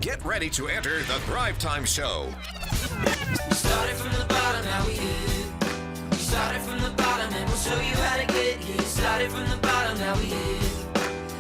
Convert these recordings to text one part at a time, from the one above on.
Get ready to enter the Thrive Time Show. We started from the bottom, now we here. We started from the bottom and we'll show you how to get here. Started from the bottom, now we here.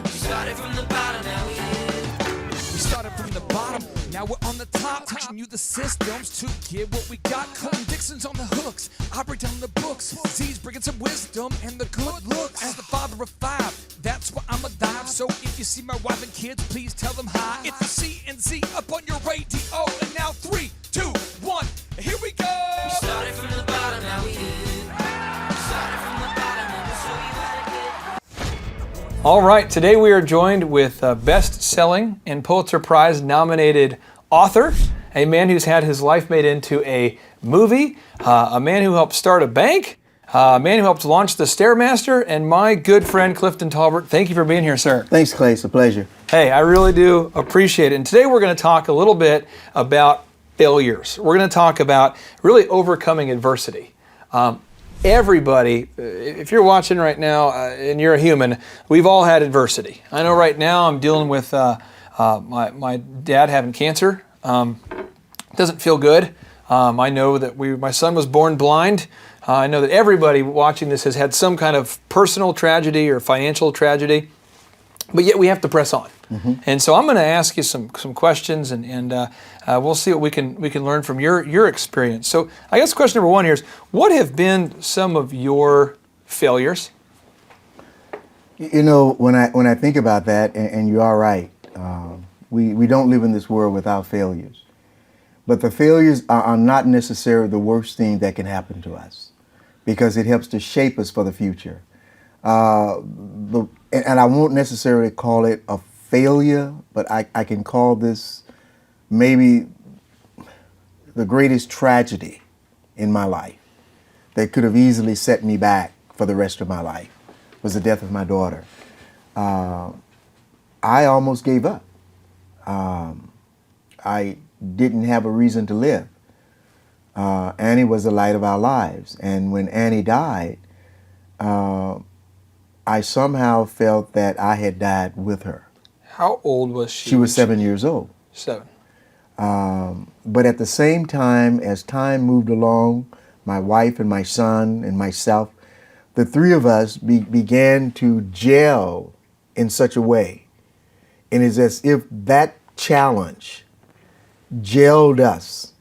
We started from the bottom, now we here. We started from the bottom, now we're on the top. Teaching you the systems to get what we got. Colton Dixon's on the hooks, I break down the books. Z's bringing some wisdom and the good looks. As the father of five, that's why I'm alive. So if you see my wife and kids, please tell them hi. It's the C&Z up on your radio. And now 3, 2, 1, here we go. We started from the bottom, now we here. We started from the bottom and we'll show you how to get. All right, today we are joined with best-selling and Pulitzer Prize nominated author, a man who's had his life made into a movie, a man who helped start a bank, a man who helped launch the Stairmaster, and my good friend Clifton Taulbert. Thank you for being here, sir. Thanks, Clay. It's a pleasure. Hey, I really do appreciate it. And today we're going to talk a little bit about failures. We're going to talk about really overcoming adversity. Everybody, if you're watching right now and you're a human, we've all had adversity. I know right now I'm dealing with my dad having cancer. Doesn't feel good. I know that my son was born blind. I know that everybody watching this has had some kind of personal tragedy or financial tragedy, but yet we have to press on. Mm-hmm. And so I'm going to ask you some questions, and we'll see what we can learn from your experience. So I guess question number one here is, what have been some of your failures? You know, when I think about that, and you are right, we don't live in this world without failures. But the failures are not necessarily the worst thing that can happen to us, because it helps to shape us for the future. And I won't necessarily call it a failure, but I can call this maybe the greatest tragedy in my life that could have easily set me back for the rest of my life, was the death of my daughter. I almost gave up. I didn't have a reason to live. Annie was the light of our lives, and when Annie died, I somehow felt that I had died with her. How old was she? She was 7 years old. 7. But at the same time, as time moved along, my wife and my son and myself, the three of us began to gel in such a way. And it's as if that challenge gelled us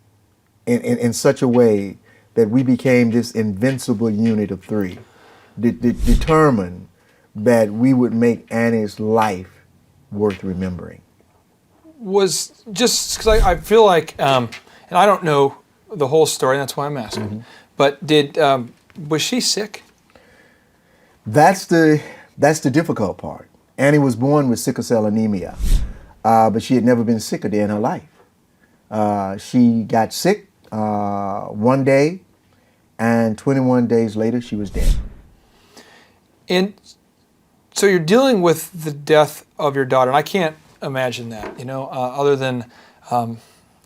in such a way that we became this invincible unit of three, determined that we would make Annie's life worth remembering. Was just because I feel like, and I don't know the whole story, and that's why I'm asking, mm-hmm. But was she sick? That's the difficult part. Annie was born with sickle cell anemia, but she had never been sick a day in her life. She got sick one day, and 21 days later, she was dead. And so you're dealing with the death of your daughter, and I can't imagine that, other than, I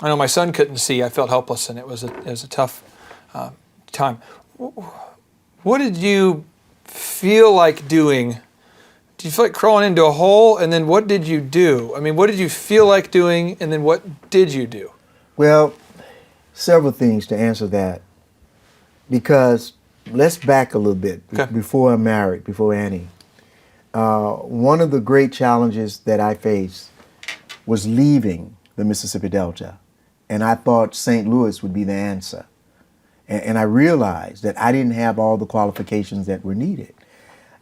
know my son couldn't see. I felt helpless, and it was a tough time. What did you feel like doing? Did you feel like crawling into a hole, and then what did you do? I mean, what did you feel like doing, and then what did you do? Well, several things to answer that, because let's back a little bit. Okay. Before I married, before Annie. One of the great challenges that I faced was leaving the Mississippi Delta, and I thought St. Louis would be the answer. And I realized that I didn't have all the qualifications that were needed.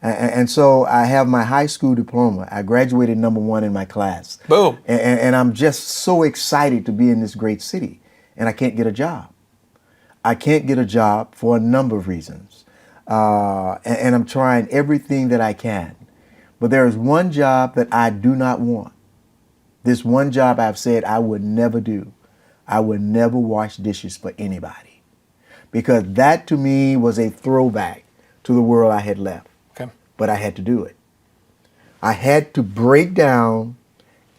And so I have my high school diploma. I graduated #1 in my class. Boom. And I'm just so excited to be in this great city, and I can't get a job. I can't get a job for a number of reasons. And I'm trying everything that I can. But there is one job that I do not want. This one job I've said I would never do. I would never wash dishes for anybody. Because that to me was a throwback to the world I had left. Okay. But I had to do it. I had to break down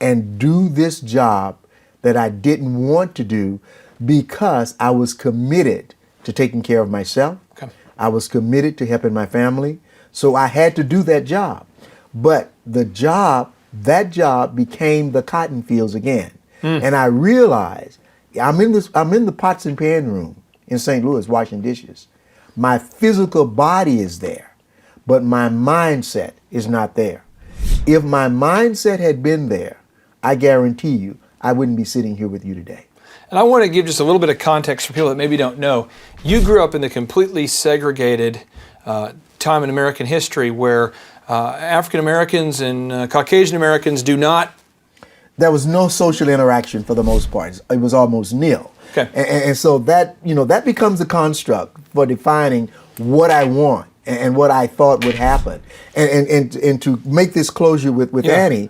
and do this job that I didn't want to do because I was committed to taking care of myself. Okay. I was committed to helping my family. So I had to do that job. But that job became the cotton fields again. And I realized I'm in the pots and pan room in St. Louis washing dishes. My physical body is there, but my mindset is not there. If my mindset had been there, I guarantee you, I wouldn't be sitting here with you today. And I want to give just a little bit of context for people that maybe don't know. You grew up in the completely segregated time in American history where African Americans and Caucasian Americans do not. There was no social interaction for the most part. It was almost nil. Okay. And so that, that becomes a construct for defining what I want and what I thought would happen. And to make this closure with Annie,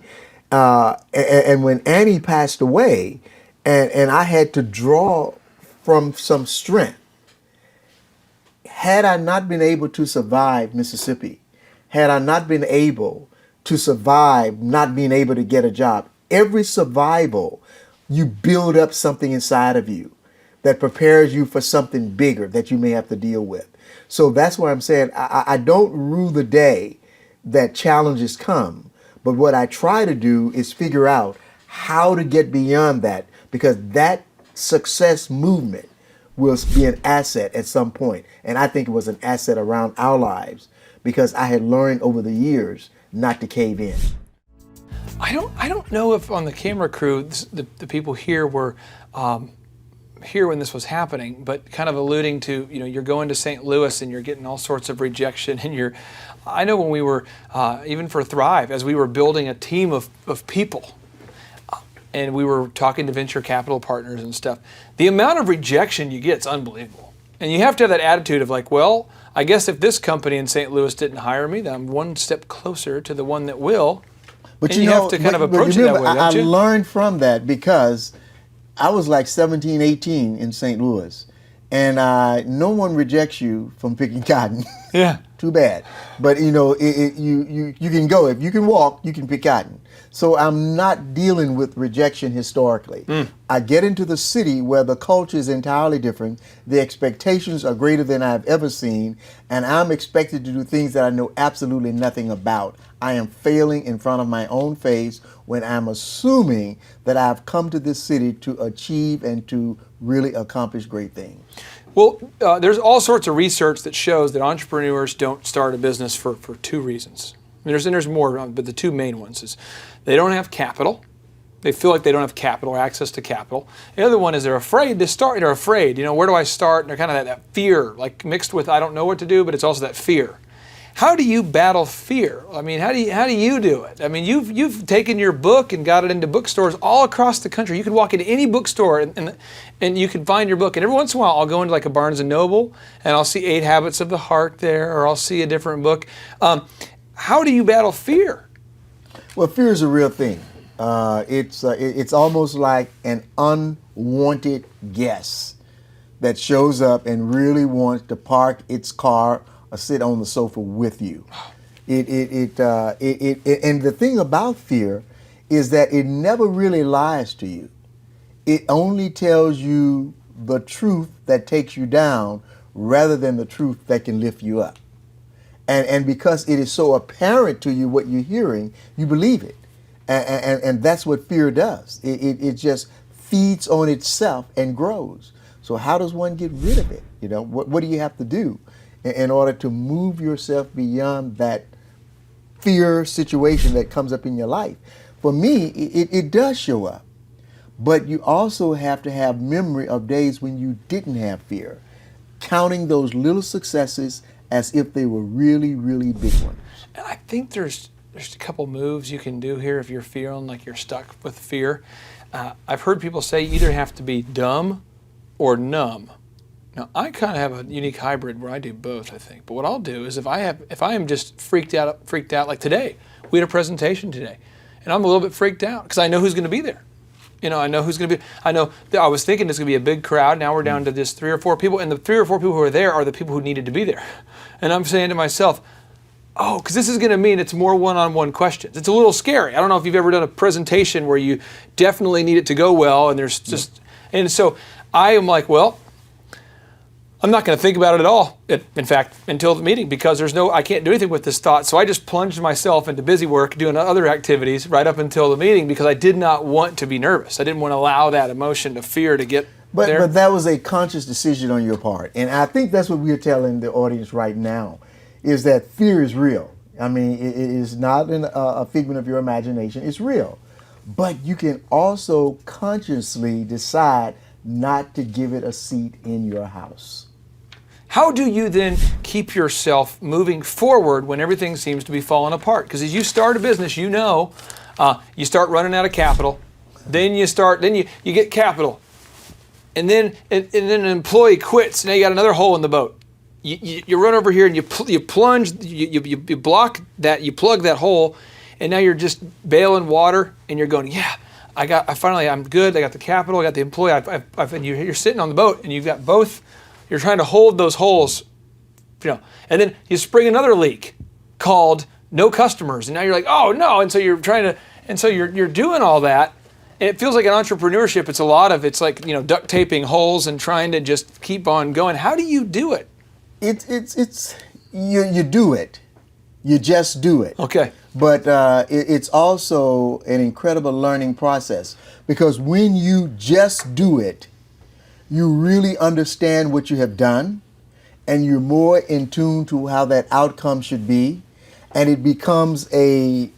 and when Annie passed away, and I had to draw from some strength, had I not been able to survive Mississippi, had I not been able to survive not being able to get a job, every survival, you build up something inside of you that prepares you for something bigger that you may have to deal with. So that's why I'm saying I don't rue the day that challenges come, but what I try to do is figure out how to get beyond that, because that success movement will be an asset at some point. And I think it was an asset around our lives because I had learned over the years not to cave in. I don't know if on the camera crew, the people here were here when this was happening, but kind of alluding to, you're going to St. Louis and you're getting all sorts of rejection, and I know when we were, even for Thrive, as we were building a team of people, and we were talking to venture capital partners and stuff, the amount of rejection you get is unbelievable. And you have to have that attitude of like, well, I guess if this company in St. Louis didn't hire me, then I'm one step closer to the one that will. But and you have to kind of approach it that way, don't you? I learned from that because I was like 17, 18 in St. Louis, and no one rejects you from picking cotton. Yeah. Too bad. But you can go. If you can walk, you can pick cotton. So I'm not dealing with rejection historically. I get into the city where the culture is entirely different. The expectations are greater than I've ever seen, and I'm expected to do things that I know absolutely nothing about. I am failing in front of my own face when I'm assuming that I've come to this city to achieve and to really accomplish great things. Well, there's all sorts of research that shows that entrepreneurs don't start a business for two reasons. There's more, but the two main ones is they don't have capital. They feel like they don't have capital or access to capital. The other one is they're afraid to start. They're afraid, where do I start? And they're kind of that fear, like mixed with I don't know what to do, but it's also that fear. How do you battle fear? I mean, how do you do it? I mean, you've taken your book and got it into bookstores all across the country. You can walk into any bookstore and you can find your book. And every once in a while, I'll go into like a Barnes & Noble and I'll see 8 Habits of the Heart there, or I'll see a different book. How do you battle fear? Well, fear is a real thing. It's almost like an unwanted guest that shows up and really wants to park its car or sit on the sofa with you. And the thing about fear is that it never really lies to you. It only tells you the truth that takes you down rather than the truth that can lift you up. And because it is so apparent to you what you're hearing, you believe it. And that's what fear does. It just feeds on itself and grows. So how does one get rid of it? What do you have to do in order to move yourself beyond that fear situation that comes up in your life? For me, it does show up. But you also have to have memory of days when you didn't have fear, counting those little successes as if they were really, really big ones. And I think there's a couple moves you can do here if you're feeling like you're stuck with fear. I've heard people say you either have to be dumb or numb. Now, I kind of have a unique hybrid where I do both, I think. But what I'll do is if I am just freaked out, like today, we had a presentation today, and I'm a little bit freaked out because I know who's going to be there. I know who's going to be. I was thinking it's going to be a big crowd. Now we're down to just 3 or 4 people, and the 3 or 4 people who are there are the people who needed to be there. And I'm saying to myself, oh, because this is going to mean it's more one-on-one questions. It's a little scary. I don't know if you've ever done a presentation where you definitely need it to go well, and there's just, and so I am like, well, I'm not going to think about it at all, in fact, until the meeting, because I can't do anything with this thought. So I just plunged myself into busy work, doing other activities right up until the meeting, because I did not want to be nervous. I didn't want to allow that emotion, to fear, to get there. But that was a conscious decision on your part. And I think that's what we're telling the audience right now, is that fear is real. I mean, it is not a figment of your imagination. It's real. But you can also consciously decide not to give it a seat in your house. How do you then keep yourself moving forward when everything seems to be falling apart? Because as you start a business, you start running out of capital. Then you get capital. And then an employee quits. Now you got another hole in the boat. You run over here and you plunge, you block that, you plug that hole, and now you're just bailing water, and you're going, yeah, I'm good. I got the capital, I got the employee. And you're sitting on the boat, and you've got both. You're trying to hold those holes, and then you spring another leak called no customers, and now you're like, oh no, and so you're you're doing all that. And it feels like an entrepreneurship. It's like duct taping holes and trying to just keep on going. How do you do it? You do it. You just do it. Okay. But it's also an incredible learning process, because when you just do it, you really understand what you have done, and you're more in tune to how that outcome should be, and it becomes a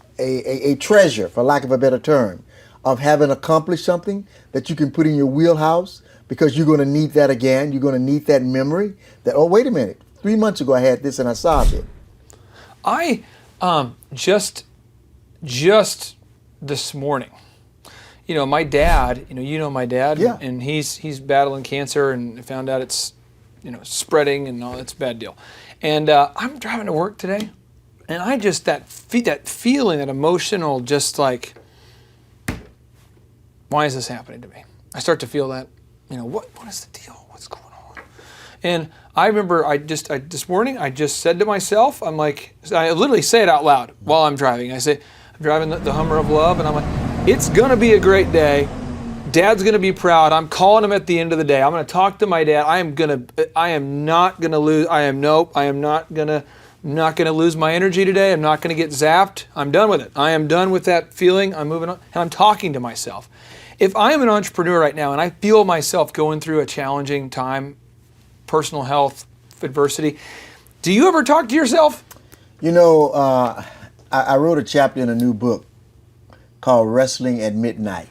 treasure, for lack of a better term, of having accomplished something that you can put in your wheelhouse, because you're going to need that again. You're going to need that memory that, oh, wait a minute, 3 months ago I had this and I solved it. I just this morning, my dad, my dad, yeah. and he's battling cancer, and found out it's, spreading and all. It's a bad deal. And I'm driving to work today, and I just, that feeling, that emotional, just like, why is this happening to me? I start to feel that, what is the deal? What's going on? And I remember this morning, I just said to myself, I literally say it out loud while I'm driving. I say, I'm driving the Hummer of Love, and I'm like, it's going to be a great day. Dad's going to be proud. I'm calling him at the end of the day. I'm going to talk to my dad. I am not going to lose. I am not going to lose my energy today. I'm not going to get zapped. I'm done with it. I am done with that feeling. I'm moving on, and I'm talking to myself. If I am an entrepreneur right now and I feel myself going through a challenging time, personal health, adversity, do you ever talk to yourself? I wrote a chapter in a new book called Wrestling at Midnight,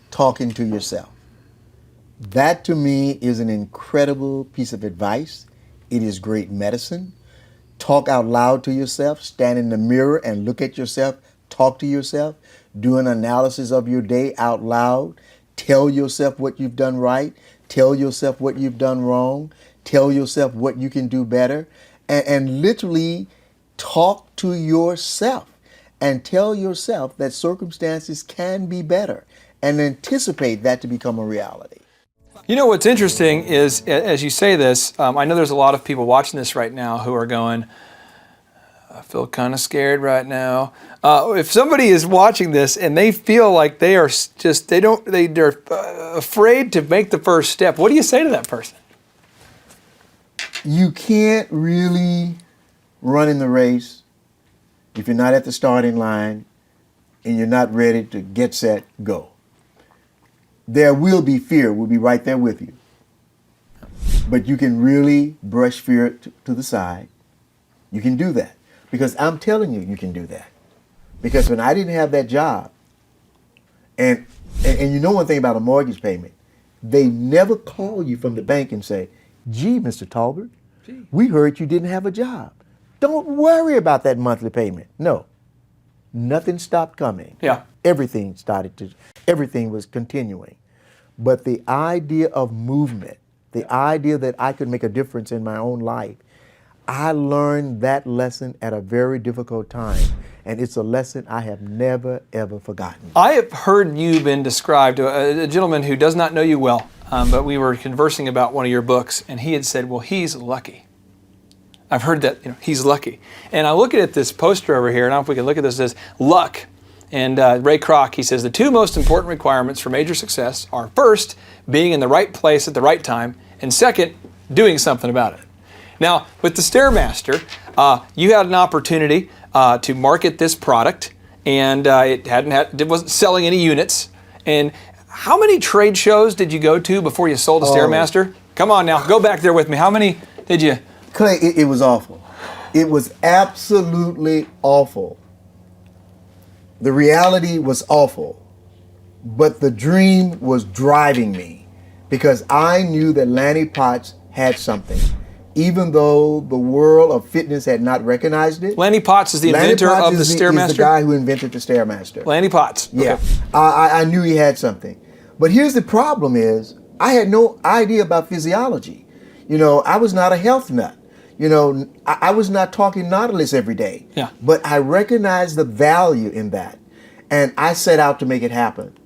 Talking to Yourself. That to me is an incredible piece of advice. It is great medicine. Talk out loud to yourself, stand in the mirror and look at yourself, talk to yourself, do an analysis of your day out loud, tell yourself what you've done right, tell yourself what you've done wrong, tell yourself what you can do better, and literally talk to yourself and tell yourself that circumstances can be better, and anticipate that to become a reality. What's interesting is, as you say this, I know there's a lot of people watching this right now who are going, I feel kind of scared right now. If somebody is watching this and they feel like they are they're afraid to make the first step, what do you say to that person? You can't really run in the race if you're not at the starting line and you're not ready to get set, go. There will be fear. We'll be right there with you. But you can really brush fear to the side. You can do that. Because I'm telling you, you can do that. Because when I didn't have that job, and one thing about a mortgage payment, they never call you from the bank and say, gee, Mr. Taulbert, we heard you didn't have a job. Don't worry about that monthly payment. No. Nothing stopped coming. Yeah. Everything was continuing. But the idea of movement, the idea that I could make a difference in my own life, I learned that lesson at a very difficult time. And it's a lesson I have never, ever forgotten. I have heard you been described, a gentleman who does not know you well, but we were conversing about one of your books, and he had said, well, he's lucky. I've heard that, he's lucky. And I look at this poster over here, and I don't know if we can look at this, it says luck. And Ray Kroc, he says, the two most important requirements for major success are, first, being in the right place at the right time, and second, doing something about it. Now, with the Stairmaster, you had an opportunity to market this product, and it wasn't selling any units. And how many trade shows did you go to before you sold the Stairmaster? Come on now, go back there with me. How many did you? Clay, it was awful. It was absolutely awful. The reality was awful, but the dream was driving me because I knew that Lanny Potts had something, even though the world of fitness had not recognized it. Lanny Potts is the inventor of the Stairmaster? He's the guy who invented the Stairmaster. Lanny Potts. Yeah. Okay. I knew he had something. But here's the problem is, I had no idea about physiology. You know, I was not a health nut. You know, I was not talking Nautilus every day. Yeah. But I recognized the value in that. And I set out to make it happen.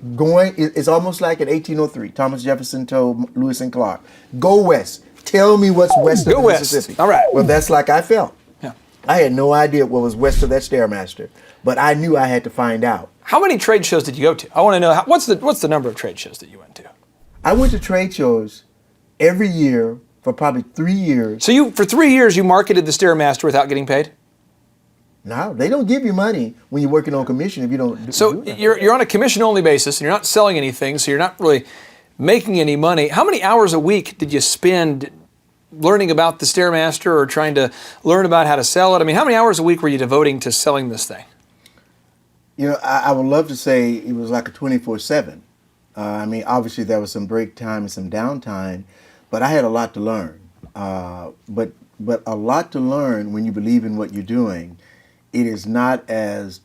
It's almost like in 1803, Thomas Jefferson told Lewis and Clark, go west. Tell me what's west of the Mississippi. All right. Well, that's like I felt. Yeah. I had no idea what was west of that Stairmaster, but I knew I had to find out. How many trade shows did you go to? I want to know, what's the number of trade shows that you went to? I went to trade shows every year for probably 3 years. So for 3 years, you marketed the Stairmaster without getting paid? No, they don't give you money when you're working on commission if you don't do So you're on a commission-only basis, and you're not selling anything, so you're not really making any money. How many hours a week did you spend learning about the Stairmaster or trying to learn about how to sell it? I mean, how many hours a week were you devoting to selling this thing? You know, I would love to say it was like a 24/7. I mean, obviously there was some break time and some downtime, but I had a lot to learn. But a lot to learn when you believe in what you're doing. It is not as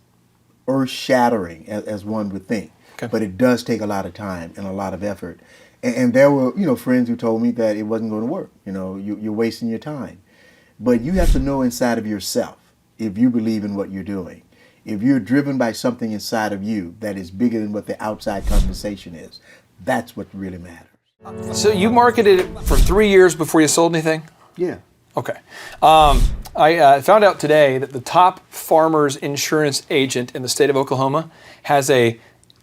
earth-shattering as one would think, okay. But it does take a lot of time and a lot of effort. And there were, you know, friends who told me that it wasn't going to work. You know, you're wasting your time. But you have to know inside of yourself if you believe in what you're doing. If you're driven by something inside of you that is bigger than what the outside conversation is, that's what really matters. So you marketed it for 3 years before you sold anything? Yeah. Okay. I found out today that the top farmers insurance agent in the state of Oklahoma has a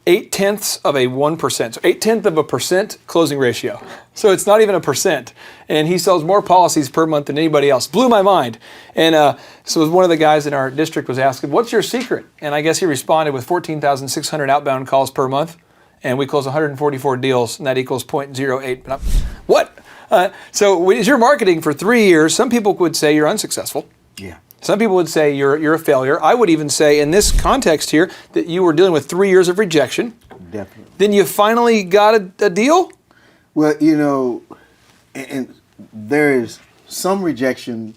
0.8 of a 1%, so 0.8 of a percent closing ratio. So it's not even a percent. And he sells more policies per month than anybody else. Blew my mind. And so one of the guys in our district was asking, what's your secret? And I guess he responded with 14,600 outbound calls per month. And we close 144 deals, and that equals 0.08. What? So as you're marketing for 3 years, some people would say you're unsuccessful. Yeah. Some people would say you're a failure. I would even say in this context here that you were dealing with 3 years of rejection. Definitely. Then you finally got a deal? Well, you know, and there is some rejection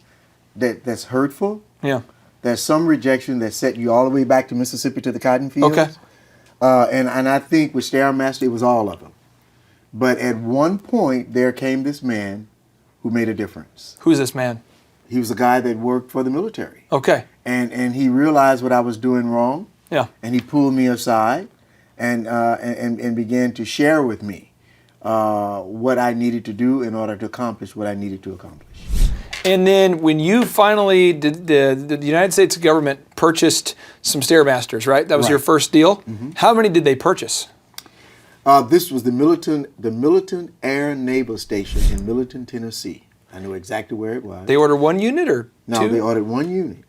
that's hurtful. Yeah. There's some rejection that set you all the way back to Mississippi to the cotton fields. Okay. And I think with Stairmaster, it was all of them. But at one point, there came this man who made a difference. Who's this man? He was a guy that worked for the military. Okay. And he realized what I was doing wrong. Yeah. And he pulled me aside and began to share with me what I needed to do in order to accomplish what I needed to accomplish. And then when you finally did, the United States government purchased some Stairmasters, right? That was your first deal. Mm-hmm. How many did they purchase? This was the Milton Air Naval Station in Middleton, Tennessee. I know exactly where it was. They ordered 1 unit or 2? No, they ordered 1 unit.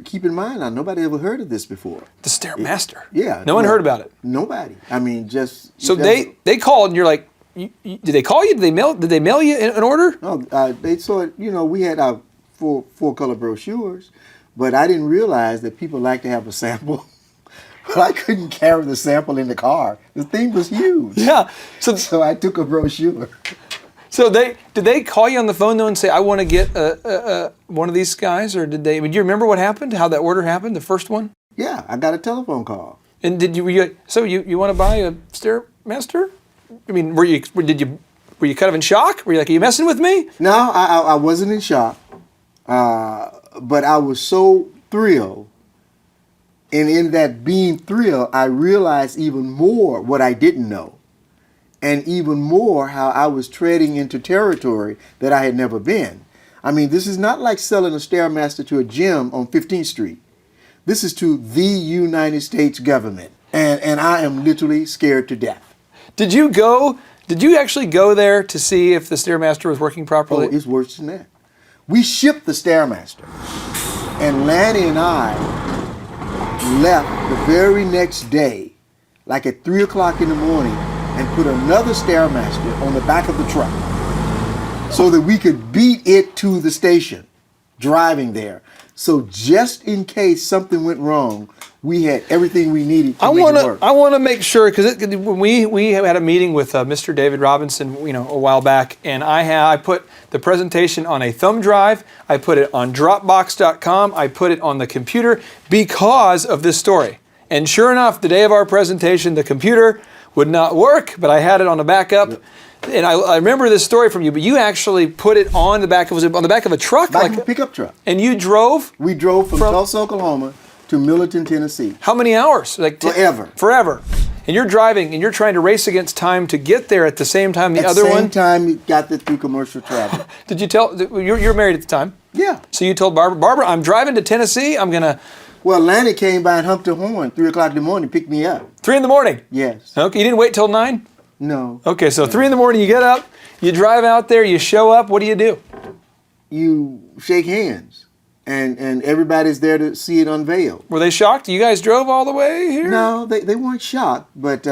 Keep in mind, nobody ever heard of this before. The Stairmaster. Yeah. No one heard about it. Nobody. I mean, just. So they called and you're like, did they call you? Did they mail you an order? No, they saw it. You know, we had our full color brochures, but I didn't realize that people like to have a sample. But I couldn't carry the sample in the car. The thing was huge. Yeah. So I took a brochure. So did they call you on the phone though and say, I want to get one of these guys, or did they? I mean, do you remember what happened? How that order happened, the first one? Yeah, I got a telephone call. And were you want to buy a Stairmaster? I mean, were you kind of in shock? Were you like, are you messing with me? No, I wasn't in shock, but I was so thrilled. And in that being thrilled, I realized even more what I didn't know. And even more how I was treading into territory that I had never been. I mean, this is not like selling a Stairmaster to a gym on 15th Street. This is to the United States government. And I am literally scared to death. Did you go Did you actually go there to see if the Stairmaster was working properly? Oh, it's worse than that. We shipped the Stairmaster, and Lanny and I left the very next day, like at 3 o'clock in the morning, and put another Stairmaster on the back of the truck so that we could beat it to the station, driving there. So just in case something went wrong, we had everything we needed to make it work. I want to make sure, because when we had a meeting with Mr. David Robinson, a while back, and I put the presentation on a thumb drive. I put it on Dropbox.com. I put it on the computer because of this story. And sure enough, the day of our presentation, the computer would not work, but I had it on a backup. Yep. And I remember this story from you, but you actually put it on the back of a truck? Back of a pickup truck. And you drove? We drove from Tulsa, Oklahoma to Millerton, Tennessee. How many hours? Forever. Forever. And you're driving and you're trying to race against time to get there at the same time the other one? At the same time, you got there through commercial travel. Did you tell, you're married at the time? Yeah. So you told Barbara, I'm driving to Tennessee, I'm going to... Well, Lanny came by and humped the horn 3 o'clock in the morning, picked me up. 3 in the morning? Yes. Okay, you didn't wait till 9? No. Okay, so 3 in the morning, you get up, you drive out there, you show up, what do? You shake hands, and everybody's there to see it unveiled. Were they shocked? You guys drove all the way here? No, they weren't shocked, but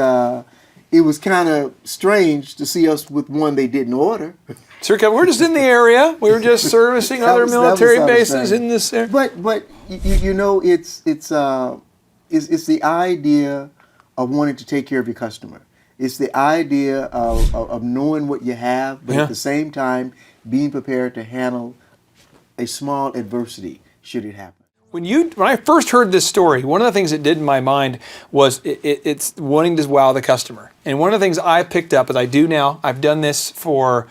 it was kind of strange to see us with one they didn't order. Sir, we're just in the area. We were just servicing other military bases in this area. But it's the idea of wanting to take care of your customer. It's the idea of knowing what you have, but at the same time being prepared to handle a small adversity should it happen. When I first heard this story, one of the things it did in my mind was it's wanting to wow the customer. And one of the things I picked up, as I do now, I've done this for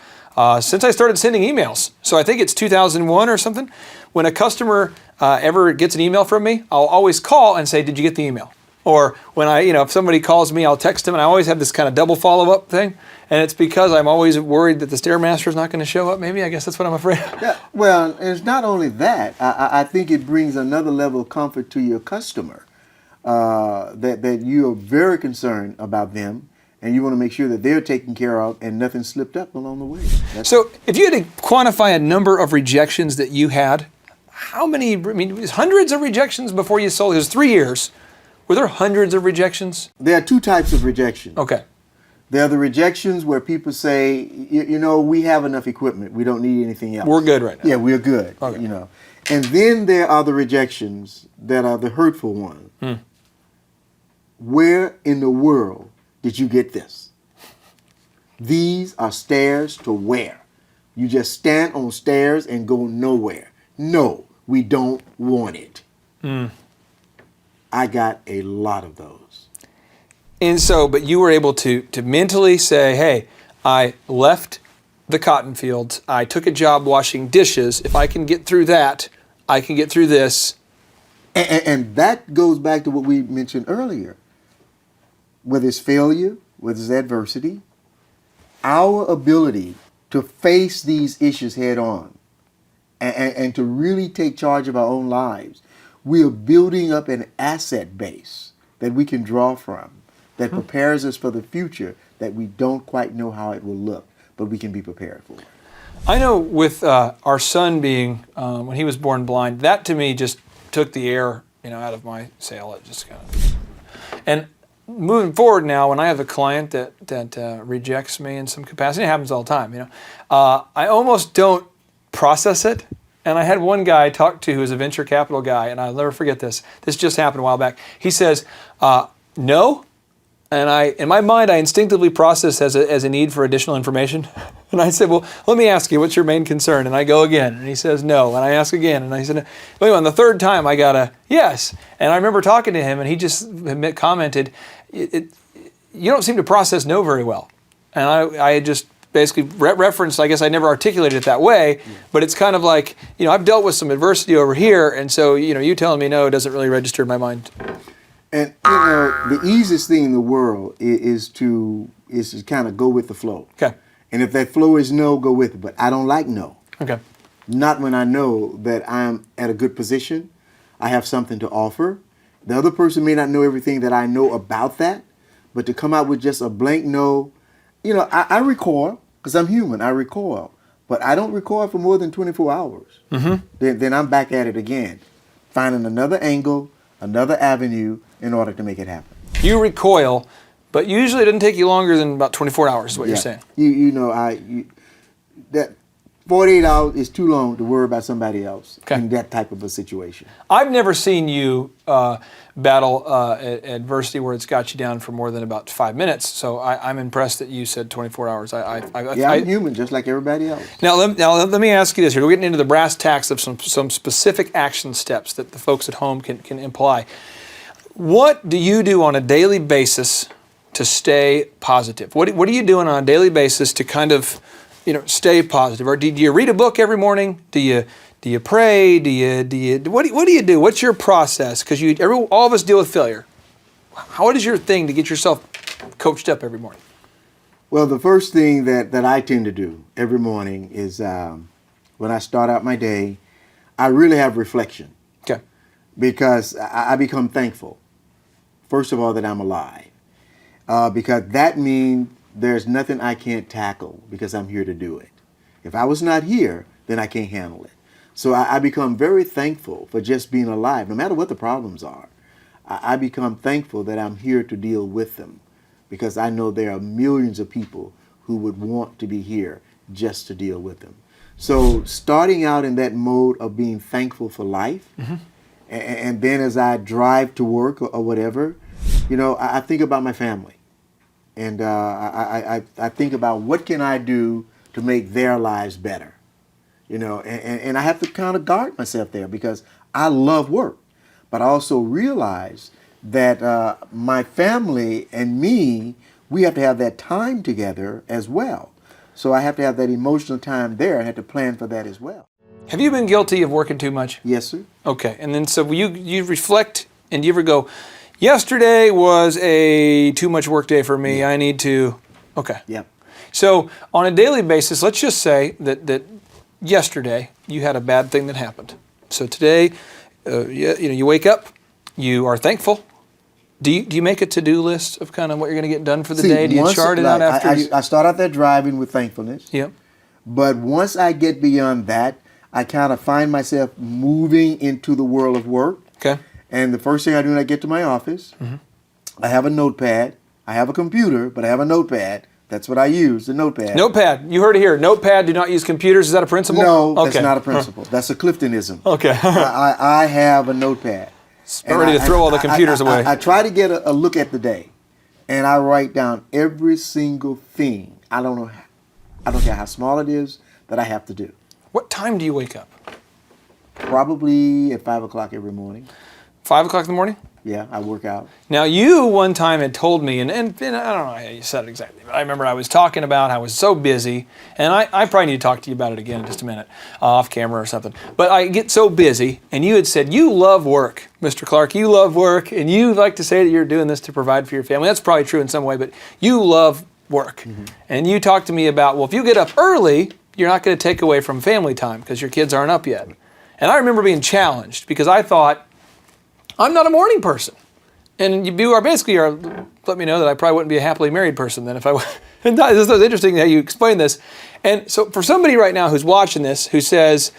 since I started sending emails. So I think it's 2001 or something. When a customer ever gets an email from me, I'll always call and say, did you get the email? Or when if somebody calls me, I'll text them, and I always have this kind of double follow-up thing. And it's because I'm always worried that the Stairmaster is not going to show up. Maybe, I guess that's what I'm afraid of. Yeah, well, it's not only that. I think it brings another level of comfort to your customer, that you are very concerned about them, and you want to make sure that they're taken care of and nothing slipped up along the way. So if you had to quantify a number of rejections that you had, how many, hundreds of rejections before you sold? It was 3 years. Were there hundreds of rejections? There are two types of rejections. Okay. There are the rejections where people say, we have enough equipment. We don't need anything else. We're good right now. Yeah, we're good. Okay. And then there are the rejections that are the hurtful ones. Where in the world did you get this? These are stairs to where? You just stand on stairs and go nowhere. No, we don't want it. I got a lot of those. And so, but you were able to mentally say, hey, I left the cotton fields. I took a job washing dishes. If I can get through that, I can get through this. And that goes back to what we mentioned earlier. Whether it's failure, whether it's adversity, our ability to face these issues head on and to really take charge of our own lives, we are building up an asset base that we can draw from that prepares us for the future that we don't quite know how it will look, but we can be prepared for. I know with our son being, when he was born blind, that to me just took the air, out of my sail. It just kind of, and moving forward now, when I have a client that rejects me in some capacity, it happens all the time, I almost don't process it. And I had one guy I talked to who was a venture capital guy, and I'll never forget this. This just happened a while back. He says, no. And in my mind, I instinctively process as a need for additional information. And I said, well, let me ask you, what's your main concern? And I go again, and he says no. And I ask again, and I said, well, on the third time, I got a yes. And I remember talking to him, and he just commented, you don't seem to process no very well. And I just basically referenced, I guess I never articulated it that way, but it's kind of like, I've dealt with some adversity over here, and so, you telling me no doesn't really register in my mind. And, the easiest thing in the world is to kind of go with the flow. Okay. And if that flow is no, go with it. But I don't like no. Okay. Not when I know that I'm at a good position, I have something to offer. The other person may not know everything that I know about that, but to come out with just a blank no, You know, I recoil because I'm human. I recoil, but I don't recoil for more than 24 hours. Mm-hmm. Then I'm back at it again, finding another angle, another avenue in order to make it happen. You recoil, but usually it doesn't take you longer than about 24 hours, is what you're saying. That 48 hours is too long to worry about somebody else in that type of a situation. I've never seen you battle adversity where it's got you down for more than about 5 minutes. So I'm impressed that you said 24 hours. I'm human, just like everybody else. Now let me ask you this here. We're getting into the brass tacks of some specific action steps that the folks at home can imply. What do you do on a daily basis to stay positive? What are you doing on a daily basis to kind of stay positive? Or do you read a book every morning? Do you pray? What do you do? What's your process? Because all of us deal with failure. What is your thing to get yourself coached up every morning? Well, the first thing that I tend to do every morning is when I start out my day, I really have reflection. Okay. Because I become thankful, first of all, that I'm alive. Because that means there's nothing I can't tackle because I'm here to do it. If I was not here, then I can't handle it. So I become very thankful for just being alive, no matter what the problems are. I become thankful that I'm here to deal with them because I know there are millions of people who would want to be here just to deal with them. So starting out in that mode of being thankful for life, and then as I drive to work or whatever, I think about my family. And I think about what can I do to make their lives better, and I have to kind of guard myself there because I love work, but I also realize that my family and me, we have to have that time together as well. So I have to have that emotional time there. I have to plan for that as well. Have you been guilty of working too much? Yes, sir. Okay, and then so you reflect, and you ever go, yesterday was a too much work day for me. I need to. Okay. Yep. So on a daily basis, let's just say that yesterday you had a bad thing that happened. So today, you wake up, you are thankful. Do you make a to-do list of kind of what you're going to get done for the day? Do you chart it out after I start out there driving with thankfulness. Yep. But once I get beyond that, I kind of find myself moving into the world of work. Okay. And the first thing I do when I get to my office, I have a notepad. I have a computer, but I have a notepad. That's what I use, the notepad. Notepad. You heard it here. Notepad, do not use computers. Is that a principle? No, that's not a principle. That's a Cliftonism. Okay. I have a notepad. Ready to throw all the computers away. I try to get a look at the day, and I write down every single thing. I don't care how small it is, that I have to do. What time do you wake up? Probably at 5 o'clock every morning. 5 o'clock in the morning? Yeah, I work out. Now, you one time had told me, and I don't know how you said it exactly, but I remember I was talking about how I was so busy, and I probably need to talk to you about it again in just a minute, off camera or something. But I get so busy, and you had said, you love work, Mr. Clark, you love work, and you like to say that you're doing this to provide for your family. That's probably true in some way, but you love work. And you talked to me about, well, if you get up early, you're not going to take away from family time because your kids aren't up yet. And I remember being challenged because I thought, I'm not a morning person. And you are basically let me know that I probably wouldn't be a happily married person then if I were. And it's interesting how you explain this. And so for somebody right now who's watching this, who says,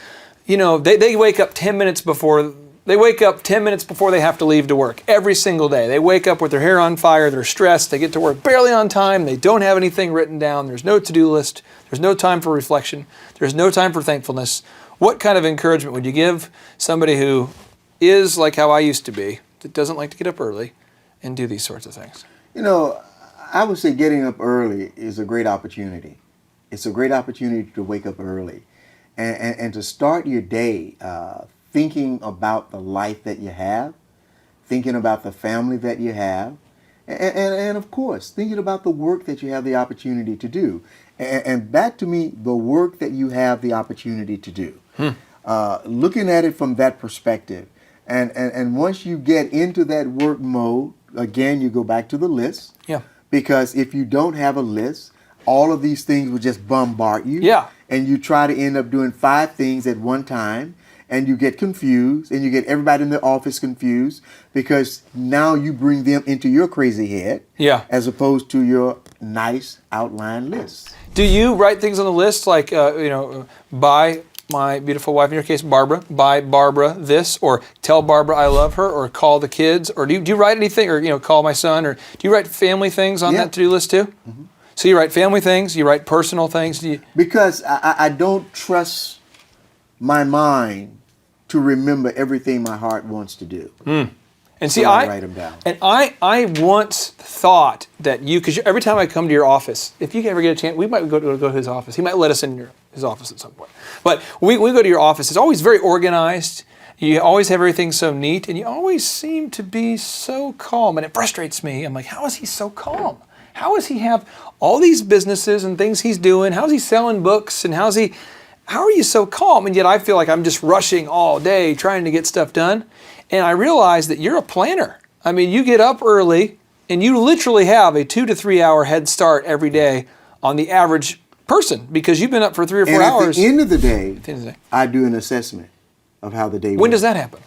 they wake up 10 minutes before they have to leave to work every single day. They wake up with their hair on fire, they're stressed, they get to work barely on time, they don't have anything written down, there's no to-do list, there's no time for reflection, there's no time for thankfulness. What kind of encouragement would you give somebody who is like how I used to be, that doesn't like to get up early and do these sorts of things? I would say getting up early is a great opportunity. It's a great opportunity to wake up early and to start your day thinking about the life that you have, thinking about the family that you have, and of course, thinking about the work that you have the opportunity to do. And that, to me, the work that you have the opportunity to do. Looking at it from that perspective. And once you get into that work mode, again, you go back to the list. Yeah. Because if you don't have a list, all of these things will just bombard you. Yeah. And you try to end up doing 5 things at one time, and you get confused, and you get everybody in the office confused because now you bring them into your crazy head. Yeah. As opposed to your nice outline lists. Do you write things on the list like, buy my beautiful wife, in your case, Barbara, buy Barbara this, or tell Barbara I love her, or call the kids, or do you write anything, or call my son, or do you write family things on that to-do list too? Mm-hmm. So you write family things, you write personal things? Because I don't trust my mind to remember everything my heart wants to do. And see, so I write them down. And I once thought that because every time I come to your office, if you ever get a chance, we might go to his office. He might let us in his office at some point. But we go to your office. It's always very organized. You always have everything so neat, and you always seem to be so calm. And it frustrates me. I'm like, how is he so calm? How does he have all these businesses and things he's doing? How is he selling books? And how are you so calm? And yet I feel like I'm just rushing all day trying to get stuff done. And I realize that you're a planner. I mean, you get up early and you literally have a 2 to 3 hour head start every day on the average person because you've been up for 3 or 4 hours. At the end of the day, I do an assessment of how the day went. When does that happen?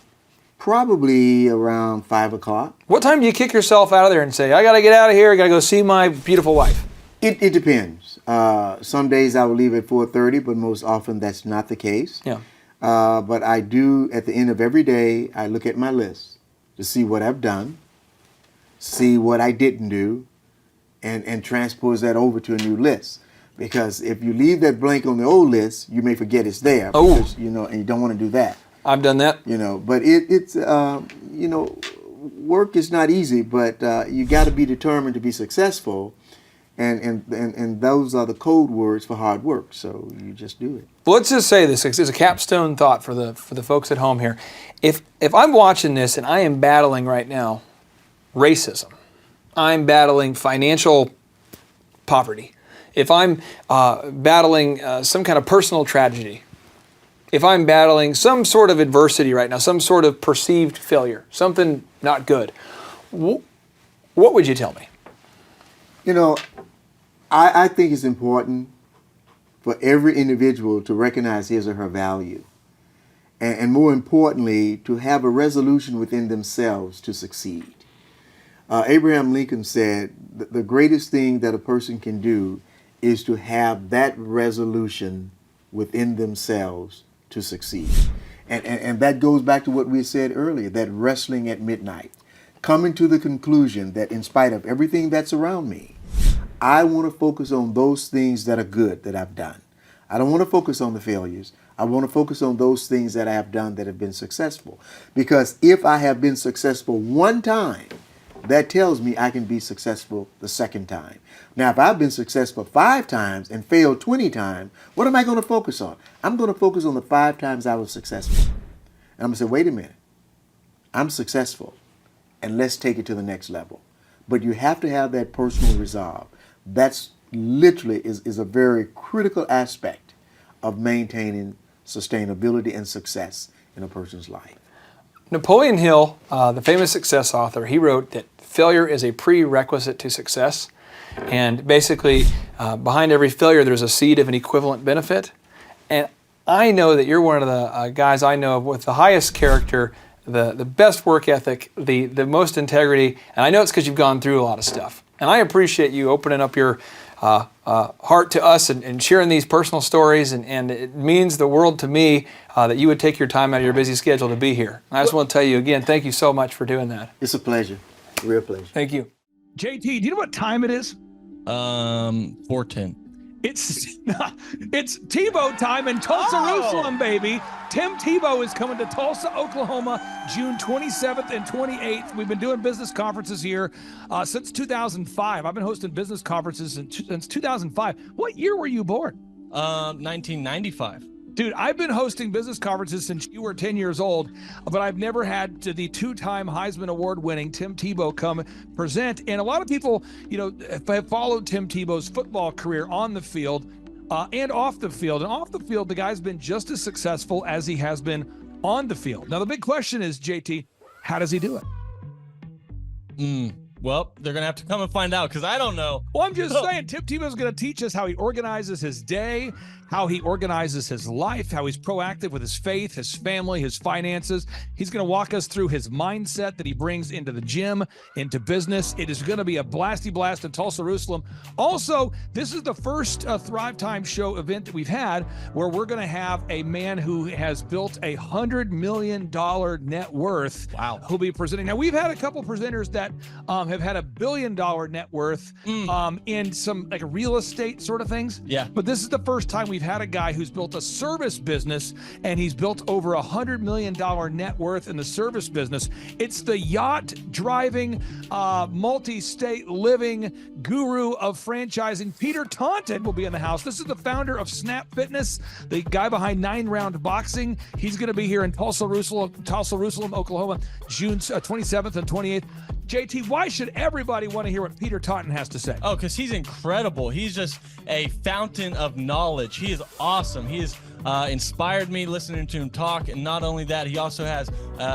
Probably around 5 o'clock. What time do you kick yourself out of there and say, I got to get out of here, I got to go see my beautiful wife? It depends. Some days I will leave at 4:30, but most often that's not the case. Yeah. But I do, at the end of every day, I look at my list to see what I've done, see what I didn't do, and transpose that over to a new list. Because if you leave that blank on the old list, you may forget it's there. Oh. Because, and you don't want to do that. I've done that. But it's work is not easy, but you got to be determined to be successful. And those are the code words for hard work. So you just do it. Well, let's just say this as a capstone thought for the folks at home here. If I'm watching this and I am battling right now racism, I'm battling financial poverty, if I'm battling some kind of personal tragedy, if I'm battling some sort of adversity right now, some sort of perceived failure, something not good, what would you tell me? I think it's important for every individual to recognize his or her value. And more importantly, to have a resolution within themselves to succeed. Abraham Lincoln said the greatest thing that a person can do is to have that resolution within themselves to succeed. And that goes back to what we said earlier, that wrestling at midnight. Coming to the conclusion that in spite of everything that's around me, I want to focus on those things that are good that I've done. I don't want to focus on the failures. I want to focus on those things that I have done that have been successful. Because if I have been successful one time, that tells me I can be successful the second time. Now, if I've been successful 5 times and failed 20 times, what am I going to focus on? I'm going to focus on the 5 times I was successful. And I'm going to say, wait a minute, I'm successful, and let's take it to the next level. But you have to have that personal resolve. That's literally is a very critical aspect of maintaining sustainability and success in a person's life. Napoleon Hill, the famous success author, he wrote that failure is a prerequisite to success. And basically, behind every failure, there's a seed of an equivalent benefit. And I know that you're one of the guys I know of with the highest character, the best work ethic, the most integrity. And I know it's because you've gone through a lot of stuff. And I appreciate you opening up your heart to us and sharing these personal stories. And it means the world to me that you would take your time out of your busy schedule to be here. And I just want to tell you again, thank you so much for doing that. It's a pleasure. A real pleasure. Thank you. JT, do you know what time it is? 4:10. It's Tebow time in Tulsa, Jerusalem, baby. Tim Tebow is coming to Tulsa, Oklahoma, June 27th and 28th. We've been doing business conferences here since 2005. I've been hosting business conferences since 2005. What year were you born? 1995. Dude, I've been hosting business conferences since you were 10 years old, but I've never had the 2-time Heisman Award winning Tim Tebow come present. And a lot of people, have followed Tim Tebow's football career on the field and off the field. And off the field, the guy's been just as successful as he has been on the field. Now, the big question is, JT, how does he do it? Well, they're going to have to come and find out because I don't know. Well, I'm just saying, Tim Tebow's going to teach us how he organizes his day, how he organizes his life, how he's proactive with his faith, his family, his finances. He's going to walk us through his mindset that he brings into the gym, into business. It is going to be a blasty blast in Tulsa, Jerusalem. Also, this is the first Thrive Time Show event that we've had where we're going to have a man who has built a $100 million net worth. Wow. Who'll be presenting. Now, we've had a couple presenters that have had $1 billion net worth in some like real estate sort of things. Yeah. But this is the first time we've had a guy who's built a service business, and he's built over $100 million net worth in the service business. It's the yacht driving, multi-state living guru of franchising. Peter Taunton will be in the house. This is the founder of Snap Fitness, the guy behind 9 Round Boxing. He's going to be here in Tulsa, Jerusalem, Oklahoma, June 27th and 28th. JT, why should everybody want to hear what Peter Taunton has to say? Oh, because he's incredible. He's just a fountain of knowledge. He is awesome. He has inspired me listening to him talk. And not only that, he also has,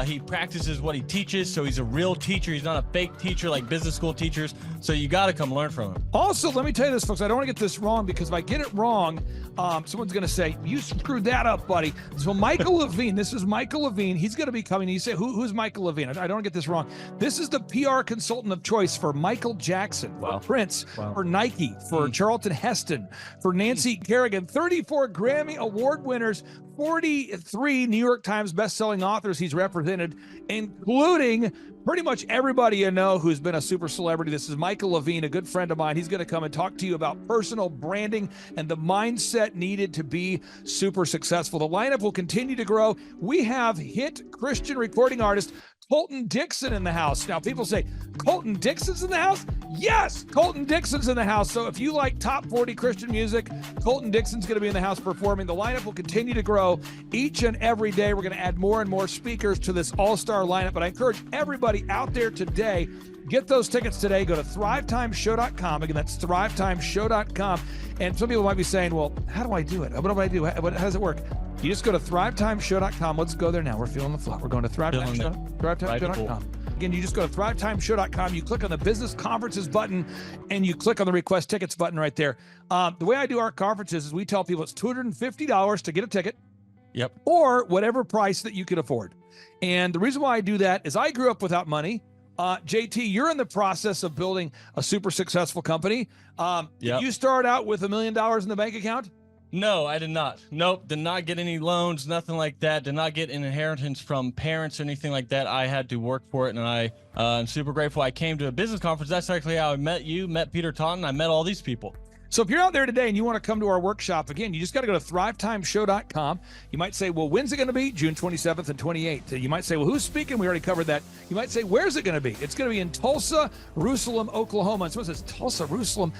he practices what he teaches. So he's a real teacher. He's not a fake teacher like business school teachers. So you got to come learn from him. Also, let me tell you this, folks. I don't want to get this wrong because if I get it wrong, someone's going to say, you screwed that up, buddy. So Michael Levine, this is Michael Levine. He's going to be coming. You say, who's Michael Levine? I don't want to get this wrong. This is the PR consultant of choice for Michael Jackson, for Prince, for Nike, for Charlton Heston, for Nancy Kerrigan, 34 Grammy Award winners, 43 New York Times best-selling authors he's represented, including pretty much everybody you know who's been a super celebrity. This is Michael Levine, a good friend of mine. He's going to come and talk to you about personal branding and the mindset needed to be super successful. The lineup will continue to grow. We have hit Christian recording artist Colton Dixon in the house. Now, people say, Colton Dixon's in the house? Yes, Colton Dixon's in the house. So if you like top 40 Christian music, Colton Dixon's going to be in the house performing. The lineup will continue to grow each and every day. We're going to add more and more speakers to this all-star lineup. But I encourage everybody out there today, get those tickets today. Go to thrivetimeshow.com. Again, that's thrivetimeshow.com. And some people might be saying, well, how do I do it? What do I do? How does it work? You just go to thrivetimeshow.com. Let's go there now. We're feeling the flow. We're going to thrivetimeshow.com. Again, you just go to thrivetimeshow.com. You click on the business conferences button, and you click on the request tickets button right there. The way I do our conferences is we tell people it's $250 to get a ticket. Yep. Or whatever price that you can afford. And the reason why I do that is I grew up without money. JT, you're in the process of building a super successful company. Did you start out with $1 million in the bank account? No, I did not. Nope, did not get any loans, nothing like that. Did not get an inheritance from parents or anything like that. I had to work for it, and I'm super grateful. I came to a business conference. That's actually how I met you, met Peter Taunton. I met all these people. So if you're out there today and you want to come to our workshop, again, you just got to go to thrivetimeshow.com. You might say, well, when's it going to be? June 27th and 28th. You might say, well, who's speaking? We already covered that. You might say, where's it going to be? It's going to be in Tulsa, Jerusalem, Oklahoma. And so it says Tulsa, Jerusalem.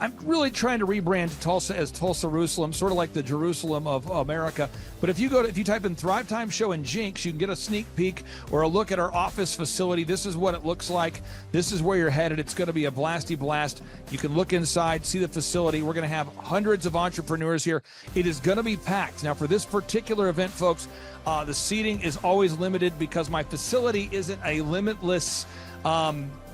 I'm really trying to rebrand Tulsa as Tulsa, Jerusalem, sort of like the Jerusalem of America. But if you type in Thrive Time Show and Jinx, you can get a sneak peek or a look at our office facility. This is what it looks like. This is where you're headed. It's going to be a blasty blast. You can look inside, see the facility. We're going to have hundreds of entrepreneurs here. It is going to be packed. Now, for this particular event, folks, the seating is always limited because my facility isn't a limitless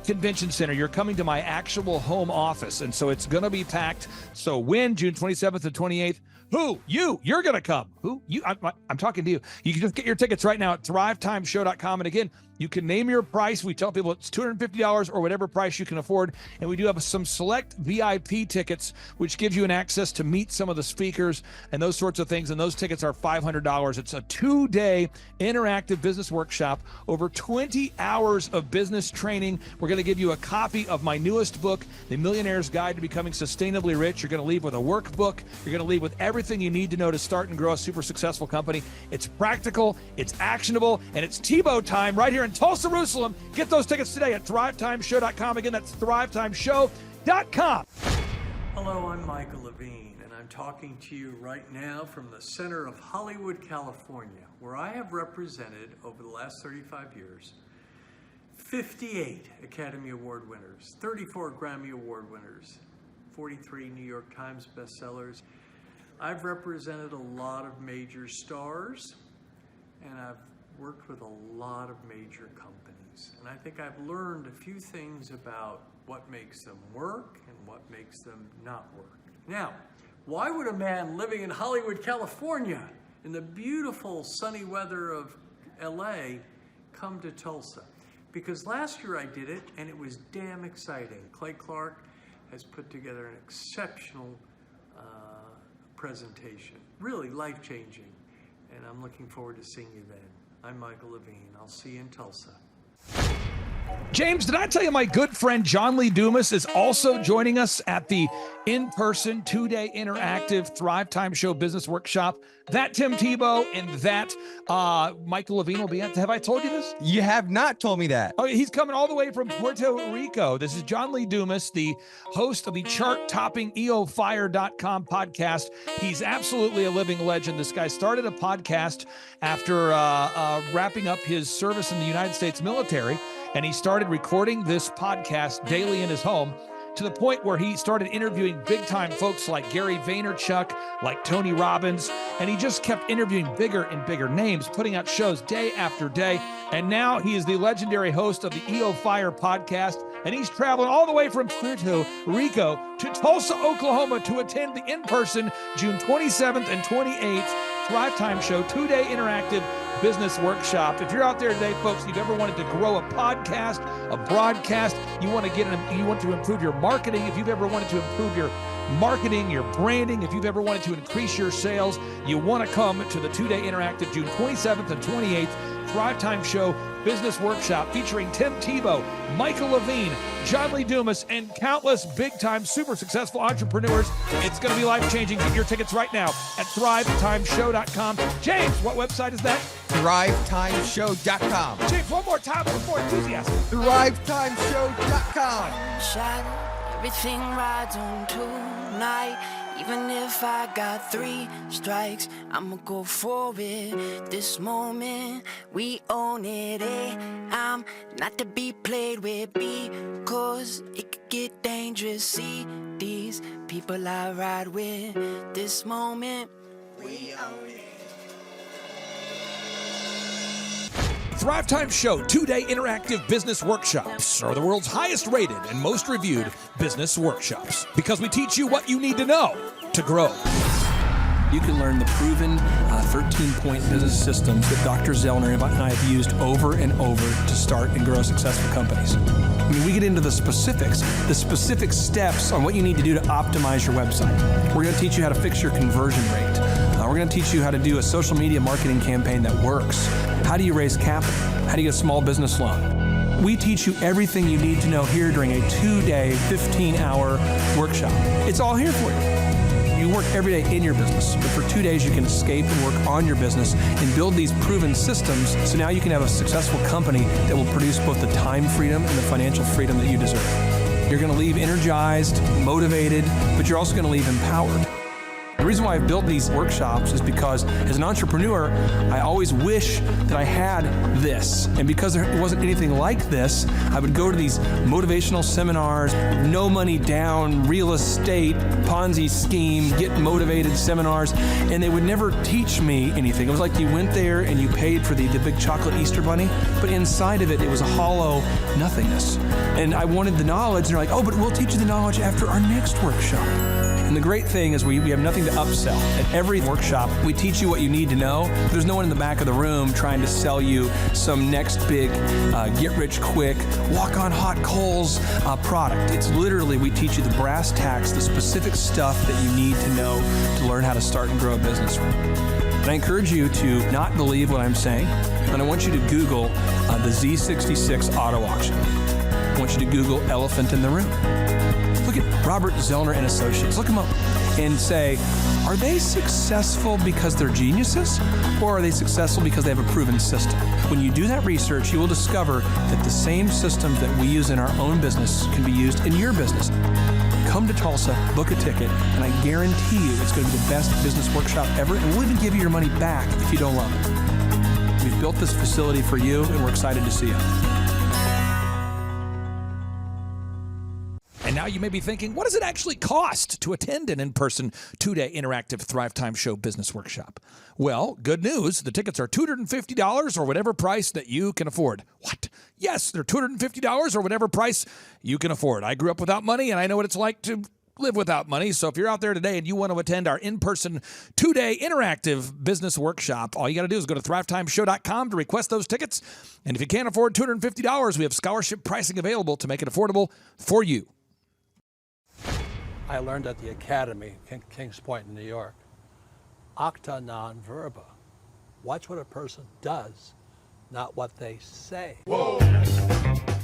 convention center. You're coming to my actual home office, and so it's going to be packed. So when? June 27th and 28th. Who? You're going to come. Who? You? I'm talking to you. You can just get your tickets right now at thrivetimeshow.com. And again, you can name your price. We tell people it's $250 or whatever price you can afford. And we do have some select VIP tickets, which gives you an access to meet some of the speakers and those sorts of things. And those tickets are $500. It's a 2-day interactive business workshop, over 20 hours of business training. We're going to give you a copy of my newest book, The Millionaire's Guide to Becoming Sustainably Rich. You're going to leave with a workbook. You're going to leave with everything you need to know to start and grow a super successful company. It's practical, it's actionable, and it's Tebow time right here in Tulsa, Jerusalem. Get those tickets today at thrivetimeshow.com. Again, that's thrivetimeshow.com. Hello, I'm Michael Levine, and I'm talking to you right now from the center of Hollywood, California, where I have represented over the last 35 years 58 Academy Award winners, 34 Grammy Award winners, 43 New York Times bestsellers. I've represented a lot of major stars, and I've worked with a lot of major companies. things. And I think I've learned a few things about what makes them work and what makes them not work. Now, why would a man living in Hollywood, California, in the beautiful sunny weather of LA, come to Tulsa? Because last year I did it and it was damn exciting. Clay Clark has put together an exceptional presentation, really life-changing, and I'm looking forward to seeing you then. I'm Michael Levine. I'll see you in Tulsa. James, did I tell you my good friend John Lee Dumas is also joining us at the in-person 2-day interactive Thrive Time Show Business Workshop? That Tim Tebow and that Michael Levine will be at. Have I told you this? You have not told me that. Oh, he's coming all the way from Puerto Rico. This is John Lee Dumas, the host of the chart-topping EOFire.com podcast. He's absolutely a living legend. This guy started a podcast after wrapping up his service in the United States military, and he started recording this podcast daily in his home, to the point where he started interviewing big-time folks like Gary Vaynerchuk, like Tony Robbins, and he just kept interviewing bigger and bigger names, putting out shows day after day. And now he is the legendary host of the EO Fire podcast, and he's traveling all the way from Puerto Rico to Tulsa, Oklahoma to attend the in-person June 27th and 28th Thrive Time Show 2-day interactive business workshop. If you're out there today, folks, you've ever wanted to grow a podcast, a broadcast, you want to improve your marketing, if you've ever wanted to improve your marketing, your branding, if you've ever wanted to increase your sales, you want to come to the 2-day interactive June 27th and 28th Thrive Time Show Business Workshop featuring Tim Tebow, Michael Levine, John Lee Dumas, and countless big-time, super successful entrepreneurs. It's going to be life-changing. Get your tickets right now at thrivetimeshow.com. James, what website is that? ThriveTimeshow.com. James, one more time with more enthusiasm. ThriveTimeshow.com. Shot everything rides on tonight. Even if I got 3 strikes, I'ma go for it. This moment, we own it. I'm not to be played with because it could get dangerous. See these people I ride with. This moment, we own it. Thrive Time Show 2-day interactive business workshops are the world's highest rated and most reviewed business workshops because we teach you what you need to know to grow. You can learn the proven 13-point business systems that Dr. Zellner and I have used over and over to start and grow successful companies. I mean, we get into the specific steps on what you need to do to optimize your website. We're going to teach you how to fix your conversion rate. We're going to teach you how to do a social media marketing campaign that works. How do you raise capital? How do you get a small business loan? We teach you everything you need to know here during a 2-day, 15-hour workshop. It's all here for you. You work every day in your business, but for 2 days you can escape and work on your business and build these proven systems so now you can have a successful company that will produce both the time freedom and the financial freedom that you deserve. You're going to leave energized, motivated, but you're also going to leave empowered. The reason why I've built these workshops is because as an entrepreneur, I always wish that I had this. And because there wasn't anything like this, I would go to these motivational seminars, no money down, real estate, Ponzi scheme, get motivated seminars, and they would never teach me anything. It was like you went there and you paid for the big chocolate Easter bunny, but inside of it, it was a hollow nothingness. And I wanted the knowledge, and they're like, oh, but we'll teach you the knowledge after our next workshop. And the great thing is we have nothing to upsell. At every workshop, we teach you what you need to know. There's no one in the back of the room trying to sell you some next big get-rich-quick, walk-on-hot coals product. It's literally, we teach you the brass tacks, the specific stuff that you need to know to learn how to start and grow a business. And I encourage you to not believe what I'm saying, and I want you to Google the Z66 auto auction. I want you to Google elephant in the room. Look at Robert Zellner and Associates. Look them up and say, are they successful because they're geniuses, or are they successful because they have a proven system? When you do that research, you will discover that the same systems that we use in our own business can be used in your business. Come to Tulsa, book a ticket, and I guarantee you it's going to be the best business workshop ever, and we'll even give you your money back if you don't love it. We've built this facility for you, and we're excited to see you. And now you may be thinking, what does it actually cost to attend an in-person 2-day interactive Thrive Time Show business workshop? Well, good news. The tickets are $250 or whatever price that you can afford. What? Yes, they're $250 or whatever price you can afford. I grew up without money, and I know what it's like to live without money. So if you're out there today and you want to attend our in-person 2-day interactive business workshop, all you got to do is go to thrivetimeshow.com to request those tickets. And if you can't afford $250, we have scholarship pricing available to make it affordable for you. I learned at the Academy in Kings Point in New York. Acta non verba. Watch what a person does, not what they say. Whoa.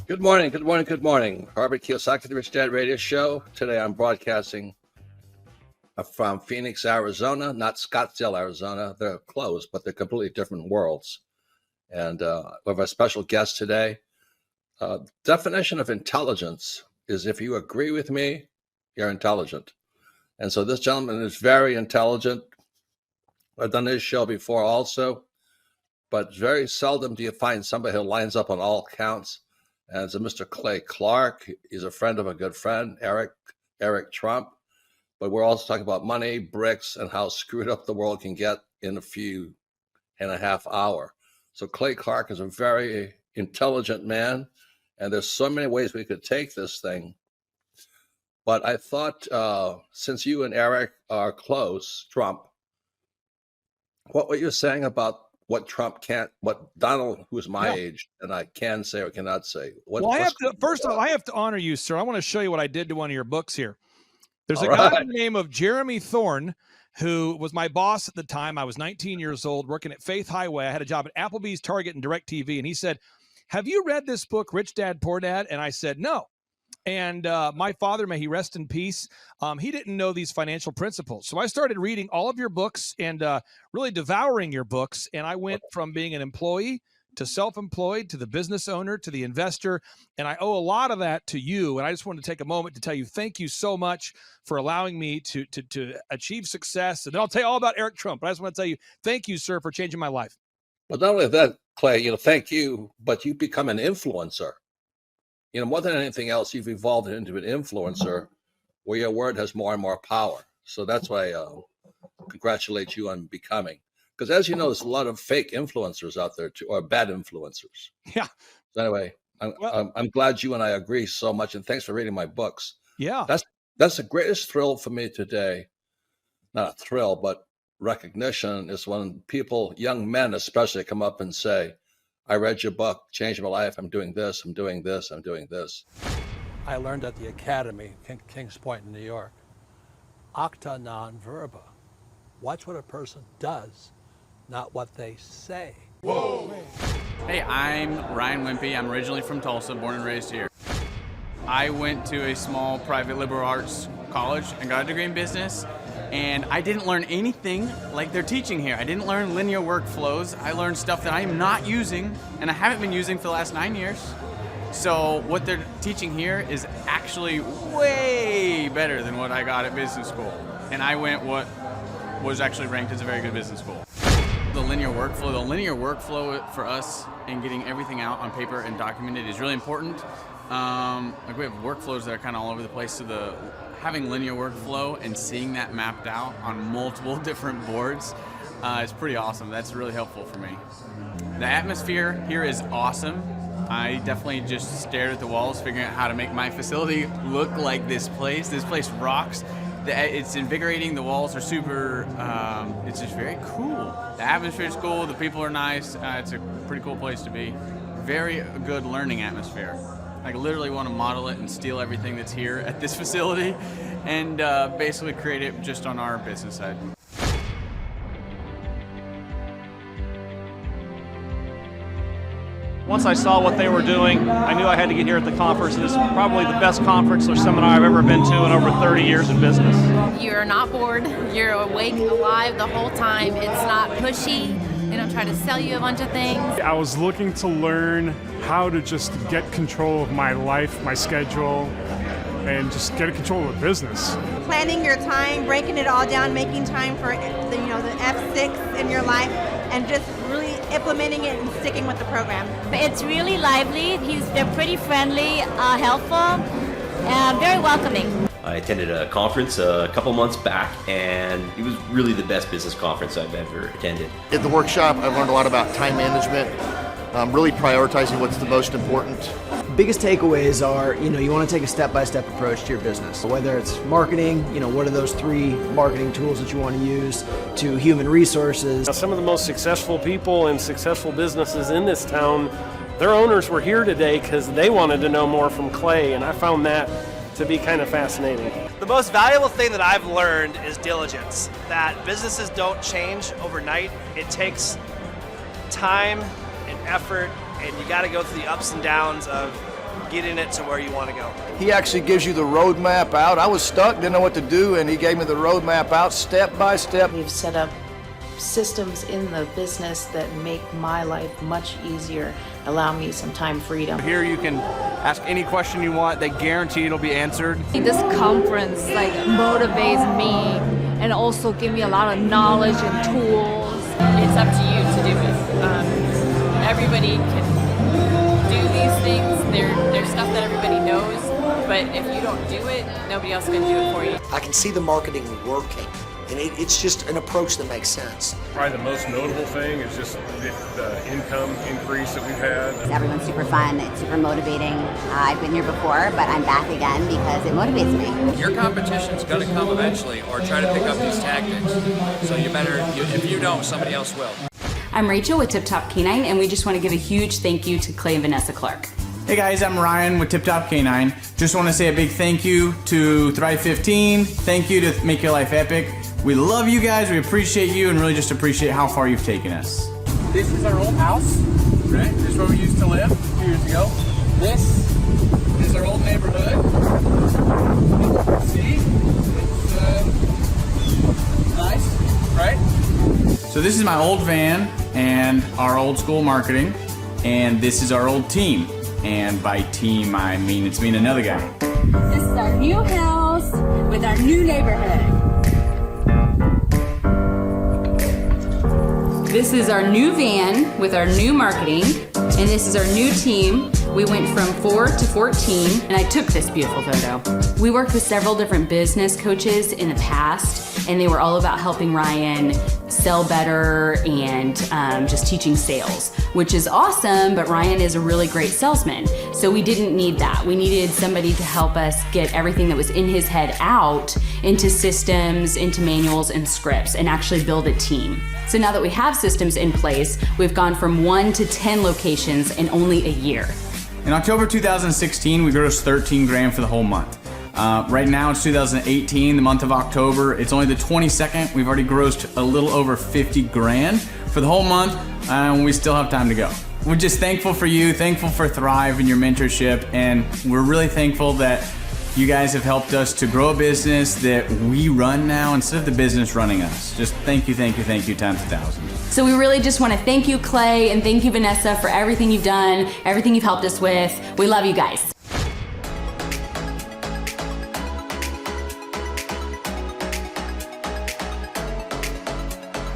Good morning, good morning, good morning. Robert Kiyosaki, the Rich Dad Radio Show. Today I'm broadcasting from Phoenix, Arizona, not Scottsdale, Arizona. They're close, but they're completely different worlds. And we have a special guest today. Definition of intelligence is if you agree with me, you're intelligent. And so this gentleman is very intelligent. I've done his show before also, but very seldom do you find somebody who lines up on all counts. And it's a Mr. Clay Clark. He's a friend of a good friend, Eric Trump. But we're also talking about money, bricks, and how screwed up the world can get in a few and a half hours. So Clay Clark is a very intelligent man, and there's so many ways we could take this thing. But I thought, since you and Eric are close, Trump, what were you saying about what Trump can't, what Donald, who's my age, and I can say or cannot say? First of all, I have to honor you, sir. I want to show you what I did to one of your books here. There's a guy by the name of Jeremy Thorne, who was my boss at the time. I was 19 years old, working at Faith Highway. I had a job at Applebee's, Target, and DirecTV. And he said, have you read this book, Rich Dad, Poor Dad? And I said, no. And my father, may he rest in peace, he didn't know these financial principles. So I started reading all of your books and really devouring your books. And I went from being an employee to self-employed to the business owner to the investor. And I owe a lot of that to you. And I just wanted to take a moment to tell you thank you so much for allowing me to achieve success. And then I'll tell you all about Eric Trump. But I just want to tell you thank you, sir, for changing my life. Well, not only that, Clay, thank you, but you become an influencer. More than anything else, you've evolved into an influencer where your word has more and more power. So that's why I congratulate you on becoming. Because as you know, there's a lot of fake influencers out there too, or bad influencers. Yeah. So anyway, I'm glad you and I agree so much, and thanks for reading my books. Yeah. That's the greatest thrill for me today. Not a thrill, but recognition is when people, young men especially, come up and say, I read your book, changed my life. I'm doing this, I'm doing this, I'm doing this. I learned at the Academy in Kings Point in New York. Acta non verba. Watch what a person does, not what they say. Whoa. Hey, I'm Ryan Wimpy. I'm originally from Tulsa, born and raised here. I went to a small private liberal arts college and got a degree in business. And I didn't learn anything like they're teaching here. I didn't learn linear workflows. I learned stuff that I am not using, and I haven't been using for the last 9 years. So what they're teaching here is actually way better than what I got at business school. And I went what was actually ranked as a very good business school. The linear workflow for us in getting everything out on paper and documented is really important. Like we have workflows that are kind of all over the place, so having linear workflow and seeing that mapped out on multiple different boards is pretty awesome. That's really helpful for me. The atmosphere here is awesome. I definitely just stared at the walls, figuring out how to make my facility look like this place. This place rocks. It's invigorating. The walls are super, it's just very cool. The atmosphere is cool. The people are nice. It's a pretty cool place to be. Very good learning atmosphere. I literally want to model it and steal everything that's here at this facility and basically create it just on our business side. Once I saw what they were doing, I knew I had to get here at the conference. This is probably the best conference or seminar I've ever been to in over 30 years in business. You're not bored. You're awake, alive the whole time. It's not pushy. They don't try to sell you a bunch of things. I was looking to learn how to just get control of my life, my schedule, and just get control of the business. Planning your time, breaking it all down, making time for the F6 in your life, and just really implementing it and sticking with the program. It's really lively. They're pretty friendly, helpful. and very welcoming. I attended a conference a couple months back, and it was really the best business conference I've ever attended. At the workshop, I learned a lot about time management, really prioritizing what's the most important. Biggest takeaways are, you want to take a step-by-step approach to your business. Whether it's marketing, what are those 3 marketing tools that you want to use, to human resources. Some of the most successful people and successful businesses in this town, their owners were here today because they wanted to know more from Clay, and I found that to be kind of fascinating. The most valuable thing that I've learned is diligence, that businesses don't change overnight. It takes time and effort, and you got to go through the ups and downs of getting it to where you want to go. He actually gives you the roadmap out. I was stuck, didn't know what to do, and he gave me the roadmap out step by step. We've set up systems in the business that make my life much easier, allow me some time freedom. Here you can ask any question you want. They guarantee it'll be answered. This conference motivates me and also give me a lot of knowledge and tools. It's up to you to do it. Everybody can do these things. There's stuff that everybody knows, but if you don't do it, nobody else can do it for you. I can see the marketing working. And it's just an approach that makes sense. Probably the most notable thing is just the income increase that we've had. Everyone's super fun, it's super motivating. I've been here before, but I'm back again because it motivates me. Your competition's going to come eventually, or try to pick up these tactics. So you better, if you don't, somebody else will. I'm Rachel with Tip Top Canine, and we just want to give a huge thank you to Clay and Vanessa Clark. Hey guys, I'm Ryan with Tip Top Canine. Just want to say a big thank you to Thrive 15. Thank you to Make Your Life Epic. We love you guys, we appreciate you, and really just appreciate how far you've taken us. This is our old house, right? This is where we used to live a few years ago. This is our old neighborhood. See? It's nice, right? So this is my old van and our old school marketing, and this is our old team. And by team, I mean it's me and another guy. This is our new house with our new neighborhood. This is our new van with our new marketing, and this is our new team. We went from 4 to 14, and I took this beautiful photo. We worked with several different business coaches in the past, and they were all about helping Ryan sell better and just teaching sales, which is awesome, but Ryan is a really great salesman. So we didn't need that. We needed somebody to help us get everything that was in his head out into systems, into manuals and scripts, and actually build a team. So now that we have systems in place, we've gone from 1 to 10 locations in only a year. In October 2016, we grossed 13 grand for the whole month. Right now it's 2018, the month of October. It's only the 22nd. We've already grossed a little over 50 grand for the whole month, and we still have time to go. We're just thankful for you, thankful for Thrive and your mentorship, and we're really thankful that you guys have helped us to grow a business that we run now instead of the business running us. Just thank you times 1,000. So we really just want to thank you, Clay, and thank you, Vanessa, for everything you've done, everything you've helped us with. We love you guys.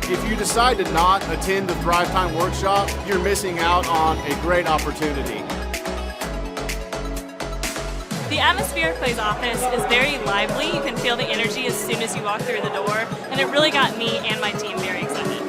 If you decide to not attend the Thrive Time workshop, you're missing out on a great opportunity. The atmosphere of Clay's office is very lively. You can feel the energy as soon as you walk through the door, and it really got me and my team very excited.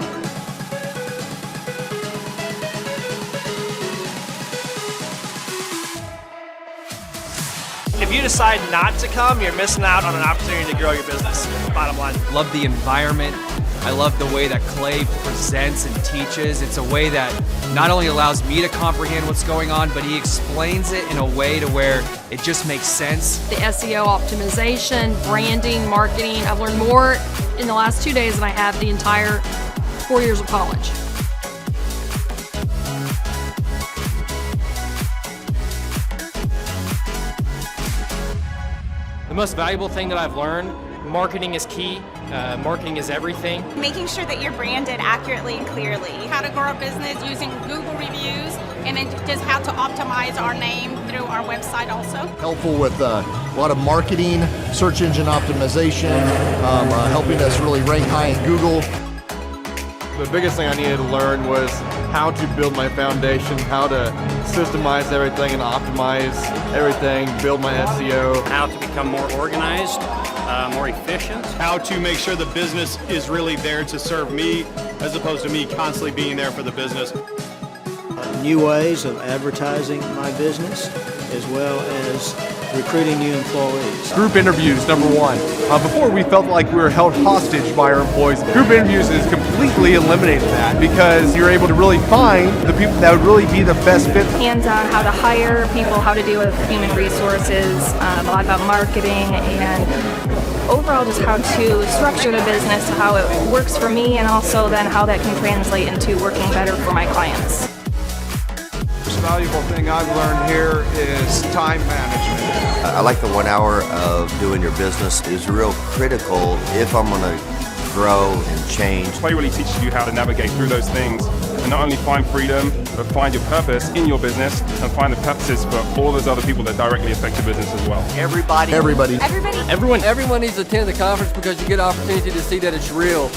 If you decide not to come, you're missing out on an opportunity to grow your business, bottom line. Love the environment. I love the way that Clay presents and teaches. It's a way that not only allows me to comprehend what's going on, but he explains it in a way to where it just makes sense. The SEO optimization, branding, marketing. I've learned more in the last 2 days than I have the entire 4 years of college. The most valuable thing that I've learned, marketing is key. Marketing is everything. Making sure that you're branded accurately and clearly. How to grow a business using Google reviews, and then just how to optimize our name through our website also. Helpful with a lot of marketing, search engine optimization, helping us really rank high in Google. The biggest thing I needed to learn was how to build my foundation, how to systemize everything and optimize everything, build my SEO. How to become more organized, more efficient. How to make sure the business is really there to serve me as opposed to me constantly being there for the business. New ways of advertising my business, as well as recruiting new employees. Group interviews, number one. Before we felt like we were held hostage by our employees. Group interviews has completely eliminated that because you're able to really find the people that would really be the best fit. Hands-on how to hire people, how to deal with human resources, a lot about marketing, and overall just how to structure the business to how it works for me, and also then how that can translate into working better for my clients. The most valuable thing I've learned here is time management. I like the 1 hour of doing your business is real critical if I'm going to grow and change. Play really teaches you how to navigate through those things and not only find freedom, but find your purpose in your business and find the purposes for all those other people that directly affect your business as well. Everybody. Everybody. Everyone needs to attend the conference because you get an opportunity to see that it's real.